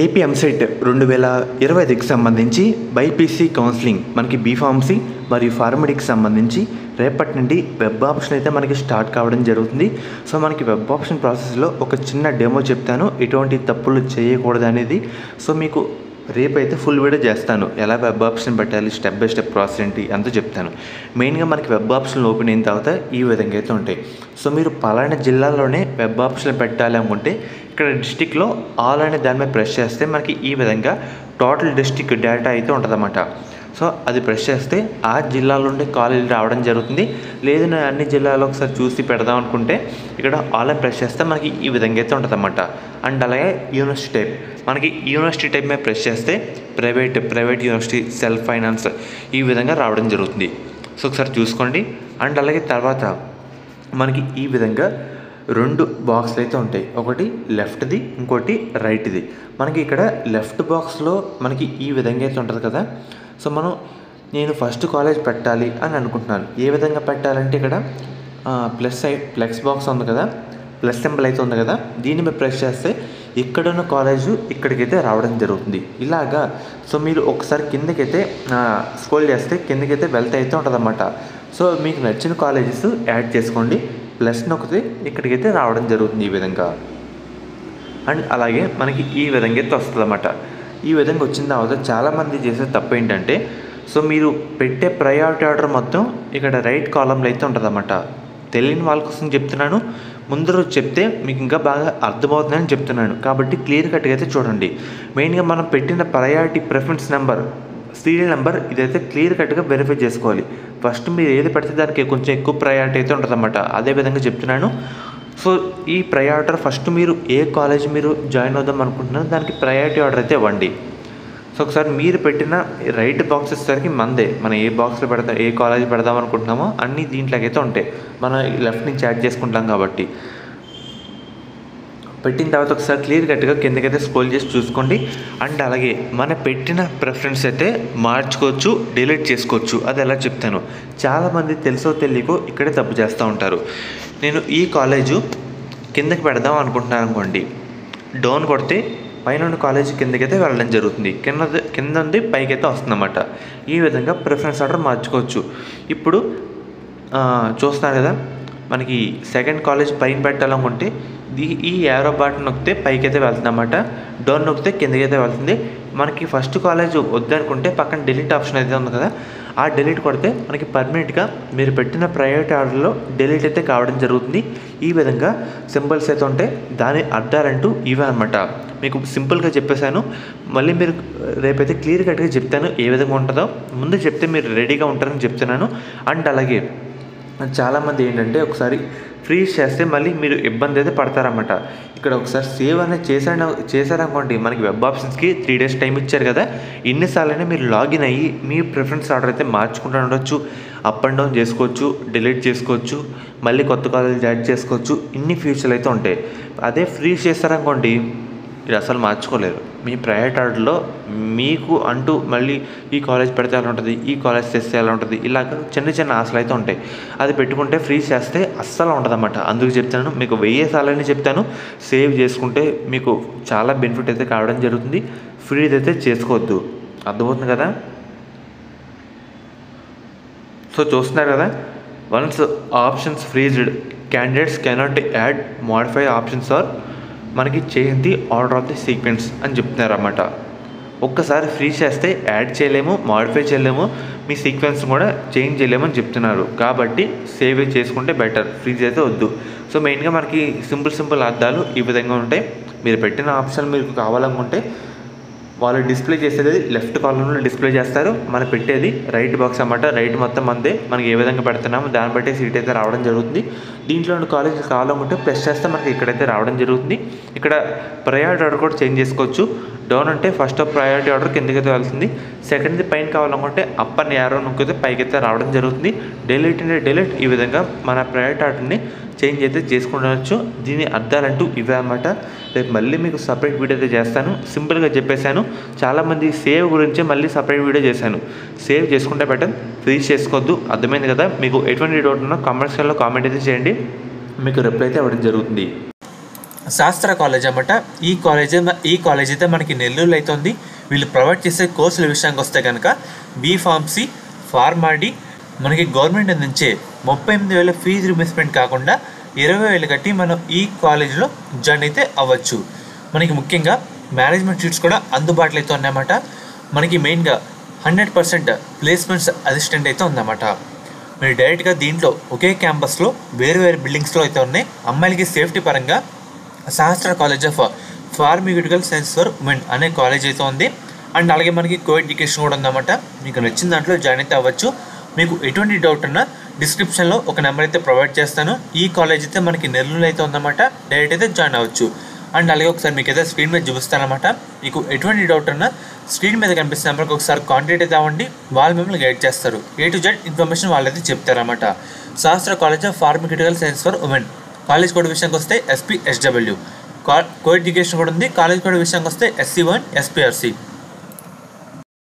AP EAMCET 2025కి సంబంధించి BiPC counselling మనకి B Pharmacy మరియు ఫార్మడీకి సంబంధించి రేపటి నుండి వెబ్ ఆప్షన్ అయితే మనకి స్టార్ట్ కావడం జరుగుతుంది. సో మనకి వెబ్ ఆప్షన్ ప్రాసెస్లో ఒక చిన్న డెమో చెప్తాను, ఎటువంటి తప్పులు చేయకూడదు అనేది. సో మీకు రేపైతే ఫుల్ వీడియో చేస్తాను, ఎలా వెబ్ ఆప్షన్ పెట్టాలి, స్టెప్ బై స్టెప్ ప్రాసెస్ ఏంటి అంతా చెప్తాను. మెయిన్గా మనకి వెబ్ ఆప్షన్ ఓపెన్ అయిన తర్వాత ఈ విధంగా అయితే ఉంటాయి. సో మీరు పలానా జిల్లాలోనే వెబ్ ఆప్షన్ పెట్టాలి అనుకుంటే ఇక్కడ డిస్టిక్లో ఆల్ అనే దాని మీద ప్రెస్ చేస్తే మనకి ఈ విధంగా టోటల్ డిస్టిక్ డేటా అయితే ఉంటుందన్నమాట. సో అది ప్రెస్ చేస్తే ఆ జిల్లాలో ఉండే కాలేజీలు రావడం జరుగుతుంది. లేదు నేను అన్ని జిల్లాలో ఒకసారి చూసి పెడదాం అనుకుంటే ఇక్కడ ఆల్ అని ప్రెస్ చేస్తే మనకి ఈ విధంగా అయితే ఉంటుందన్నమాట. అండ్ అలాగే యూనివర్సిటీ టైప్, మనకి యూనివర్సిటీ టైప్ మీద ప్రెస్ చేస్తే ప్రైవేట్ యూనివర్సిటీ, సెల్ఫ్ ఫైనాన్స్ ఈ విధంగా రావడం జరుగుతుంది. సో ఒకసారి చూసుకోండి. అండ్ అలాగే తర్వాత మనకి ఈ విధంగా 2 బాక్స్లు అయితే ఉంటాయి, ఒకటి లెఫ్ట్ది ఇంకోటి రైట్ది. మనకి ఇక్కడ లెఫ్ట్ బాక్స్లో మనకి ఈ విధంగా అయితే ఉంటుంది కదా. సో నేను ఫస్ట్ కాలేజ్ పెట్టాలి అని అనుకుంటున్నాను. ఏ విధంగా పెట్టాలంటే ఇక్కడ ప్లస్ బాక్స్ ఉంది కదా, ప్లస్ సింబల్ అయితే ఉంది కదా, దీని మీద ప్రెస్ చేస్తే ఇక్కడున్న కాలేజు ఇక్కడికైతే రావడం జరుగుతుంది ఇలాగా. సో మీరు ఒకసారి కిందకైతే స్క్రోల్ చేస్తే కిందకైతే వెళ్తే అయితే ఉంటుంది అన్నమాట. సో మీకు నచ్చిన కాలేజెస్ యాడ్ చేసుకోండి, ప్లస్ నొక్కితే ఇక్కడికైతే రావడం జరుగుతుంది ఈ విధంగా. అండ్ అలాగే మనకి ఈ విధంగా అయితే వస్తుంది అన్నమాట. ఈ విధంగా వచ్చిన తర్వాత చాలామంది చేసే తప్పు ఏంటంటే, సో మీరు పెట్టే ప్రయారిటీ ఆర్డర్ మొత్తం ఇక్కడ రైట్ కాలంలో అయితే ఉంటుంది అన్నమాట. తెలియని వాళ్ళ కోసం చెప్తున్నాను, ముందు రోజు చెప్తే మీకు ఇంకా బాగా అర్థమవుతుందని చెప్తున్నాను. కాబట్టి క్లియర్ కట్గా అయితే చూడండి. మెయిన్గా మనం పెట్టిన priority preference number, serial number ఇదైతే క్లియర్ కట్గా వెరిఫై చేసుకోవాలి. ఫస్ట్ మీరు ఏది పెడితే దానికి కొంచెం ఎక్కువ ప్రయారిటీ అయితే ఉంటుంది అన్నమాట. అదేవిధంగా చెప్తున్నాను. సో ఈ ప్రయారిటీ ఫస్ట్ మీరు ఏ కాలేజ్ మీరు జాయిన్ అవుదాం అనుకుంటున్నారో దానికి ప్రయారిటీ ఆర్డర్ అయితే ఇవ్వండి. సో ఒకసారి మీరు పెట్టిన రైట్ బాక్స్ వచ్చేసరికి మనం ఏ బాక్స్లో పెడతాం, ఏ కాలేజ్ పెడదాం అనుకుంటున్నామో అన్నీ దీంట్లోకైతే ఉంటాయి. మనం లెఫ్ట్ నుంచి యాడ్ చేసుకుంటాం కాబట్టి పెట్టిన తర్వాత ఒకసారి క్లియర్ కట్గా కిందకైతే స్క్రోల్ చేసి చూసుకోండి. అండ్ అలాగే మన పెట్టిన ప్రిఫరెన్స్ అయితే మార్చుకోవచ్చు, డిలీట్ చేసుకోవచ్చు. అది ఎలా చెప్తాను. చాలామంది తెలుసో తెలియకో ఇక్కడే తప్పు చేస్తూ ఉంటారు. నేను ఈ కాలేజు కిందకి పెడదాం అనుకుంటున్నాను అనుకోండి, డౌన్ కొడితే పైన ఉన్న కాలేజ్ కిందకైతే వెళ్ళడం జరుగుతుంది, కింద ఉంది పైకైతే వస్తుందన్నమాట. ఈ విధంగా ప్రిఫరెన్స్ ఆర్డర్ మార్చుకోవచ్చు. ఇప్పుడు చూస్తున్నారు కదా, మనకి సెకండ్ కాలేజ్ పైన పెట్టాలనుకుంటే ఈ యారో బటన్ నొక్కితే పైకైతే వెళ్తుంది అన్నమాట, డౌన్ నొక్కితే కిందకైతే వెళ్తుంది. మనకి ఫస్ట్ కాలేజ్ వద్దనుకుంటే పక్కన డిలీట్ ఆప్షన్ అయితే ఉంది కదా, ఆ డిలీట్ కొడితే మనకి పర్మనెంట్గా మీరు పెట్టిన ప్రయారిటీ ఆర్డర్లో డిలీట్ అయితే కావడం జరుగుతుంది. ఈ విధంగా సింబల్స్ అయితే ఉంటాయి, దాని అర్థాలంటూ ఇవే అనమాట. మీకు సింపుల్గా చెప్పేశాను, మళ్ళీ మీరు రేపైతే క్లియర్ కట్గా చెప్తాను ఏ విధంగా ఉంటుందో. ముందు చెప్తే మీరు రెడీగా ఉంటారని చెప్తున్నాను. అండ్ అలాగే చాలామంది ఏంటంటే ఒకసారి ఫ్రీజ్ చేస్తే మళ్ళీ మీరు ఇబ్బంది అయితే పడతారన్నమాట. ఇక్కడ ఒకసారి సేవ్ అనేది చేశారనుకోండి, మనకి వెబ్ ఆప్షన్స్కి 3 days టైం ఇచ్చారు కదా, ఎన్నిసార్లైనా మీరు లాగిన్ అయ్యి మీ ప్రిఫరెన్స్ ఆర్డర్ అయితే మార్చుకుంటూ ఉండొచ్చు, అప్ అండ్ డౌన్ చేసుకోవచ్చు, డిలీట్ చేసుకోవచ్చు, మళ్ళీ కొత్త కాలేజ్ యాడ్ చేసుకోవచ్చు. ఇన్ని ఫీచర్లు అయితే ఉంటాయి. అదే ఫ్రీజ్ చేస్తారనుకోండి ఇది అసలు మార్చుకోలేరు. మీ ప్రయారిటీ ఆర్డర్లో మీకు అంటూ మళ్ళీ ఈ కాలేజ్ పెడితే ఎలా ఉంటుంది, ఈ కాలేజ్ తెస్తే ఎలా ఉంటుంది, ఇలాగ చిన్న ఆశలు అయితే ఉంటాయి. అది పెట్టుకుంటే ఫ్రీజ్ చేస్తే అస్సలు ఉంటుంది అన్నమాట. అందుకు చెప్తాను, మీకు 1000 సార్లని చెప్తాను, సేవ్ చేసుకుంటే మీకు చాలా బెనిఫిట్ అయితే కావడం జరుగుతుంది. ఫ్రీజ్ అయితే చేసుకోవద్దు, అర్థమవుతుంది కదా. సో చూస్తున్నారు కదా, once options freezed candidates cannot add modify options or మనకి change the order of the sequence అని చెప్తున్నారు అన్నమాట. ఒక్కసారి ఫ్రీజ్ చేస్తే యాడ్ చేయలేము, మోడిఫై చేయలేము, మీ సీక్వెన్స్ కూడా చేంజ్ చేయలేమని చెప్తున్నారు. కాబట్టి సేవ్ చేసుకుంటే బెటర్, ఫ్రీజ్ అయితే వద్దు. సో మెయిన్గా మనకి సింపుల్ అర్థాలు ఈ విధంగా ఉంటాయి. మీరు పెట్టిన ఆప్షన్ మీకు కావాలనుకుంటే వాళ్ళు డిస్ప్లే చేసేది లెఫ్ట్ కాలంలో డిస్ప్లే చేస్తారు, మనం పెట్టేది రైట్ బాక్స్ అన్నమాట. రైట్ మొత్తం అంతే, మనకి ఏ విధంగా పెడుతున్నామో దాన్ని బట్టి సీట్ అయితే రావడం జరుగుతుంది. దీంట్లో ఉన్న కాలేజ్ కావాలనుకుంటే ప్రెస్ చేస్తే మనకి ఇక్కడైతే రావడం జరుగుతుంది. ఇక్కడ ప్రయారిటీ ఆర్డర్ కూడా చేంజ్ చేసుకోవచ్చు. డౌన్ అంటే ఫస్ట్ ప్రయారిటీ ఆర్డర్ కిందకైతే వెళ్తుంది, సెకండ్ది పైన కావాలనుకుంటే అప్ అని యారో నొక్కితే పైకైతే రావడం జరుగుతుంది. డిలీట్ అంటే డిలీట్, ఈ విధంగా మన ప్రయారిటీ ఆర్డర్ని చేంజ్ అయితే చేసుకుండవచ్చు. దీని అర్థాలంటూ ఇవే అన్నమాట. రేపు మళ్ళీ మీకు సపరేట్ వీడియో అయితే చేస్తాను. సింపుల్గా చెప్పేశాను. చాలామంది సేవ్ గురించి మళ్ళీ సపరేట్ వీడియో చేశాను. సేవ్ చేసుకుంటే బెటర్, ఫ్రీజ్ చేసుకోవద్దు. అర్థమైంది కదా. మీకు ఎటువంటి డౌట్ ఉన్నా కామెంట్ సెక్షన్లో కామెంట్ అయితే చేయండి, మీకు రిప్లై అయితే ఇవ్వడం జరుగుతుంది. శాస్త్ర కాలేజ్ అన్నమాట. ఈ కాలేజ్ అయితే మనకి నెల్లూరులో అయితే ఉంది. వీళ్ళు ప్రొవైడ్ చేసే కోర్సుల విషయానికి వస్తే కనుక బీఫార్మసీ, ఫార్మాడీ మనకి గవర్నమెంట్ అందించే 38,000 ఫీజు రిమబర్స్మెంట్ కాకుండా 20,000 కట్టి మనం ఈ కాలేజ్లో జాయిన్ అయితే అవ్వచ్చు. మనకి ముఖ్యంగా మేనేజ్మెంట్ సీట్స్ కూడా అందుబాటులో అయితే ఉన్నాయన్నమాట. మనకి మెయిన్గా 100% ప్లేస్మెంట్స్ అసిస్టెంట్ అయితే ఉందన్నమాట. మీరు డైరెక్ట్గా దీంట్లో ఒకే క్యాంపస్లో వేరు బిల్డింగ్స్లో అయితే ఉన్నాయి. అమ్మాయిలకి సేఫ్టీ పరంగా శాస్త్ర college of pharmaceutical science for women అనే కాలేజ్ అయితే ఉంది. అండ్ అలాగే మనకి కో ఎడ్యుకేషన్ కూడా ఉందన్నమాట. మీకు నచ్చిన దాంట్లో జాయిన్ అయితే అవ్వచ్చు. మీకు ఎటువంటి డౌట్ ఉన్నా డిస్క్రిప్షన్లో ఒక నెంబర్ అయితే ప్రొవైడ్ చేస్తాను. ఈ కాలేజ్ అయితే మనకి నెల్లూరులో అయితే ఉందన్నమాట. డైరెక్ట్ అయితే జాయిన్ అవ్వచ్చు. అండ్ అలాగే ఒకసారి మీకు అయితే స్క్రీన్ మీద చూపిస్తానమాట. మీకు ఎటువంటి డౌట్ ఉన్నా స్క్రీన్ మీద కనిపిస్తున్న నెంబర్కి ఒకసారి కాంటాక్ట్ అయితే అవ్వండి. వాళ్ళు మిమ్మల్ని గైడ్ చేస్తారు. A to Z ఇన్ఫర్మేషన్ వాళ్ళైతే చెప్తారన్నమాట. శాస్త్ర college of pharmaceutical science for women college code విషయానికి వస్తే SPSW. కో ఎడ్యుకేషన్ కూడా ఉంది. కాలేజ్ కోడ్ విషయానికి వస్తే SC1 SPRC.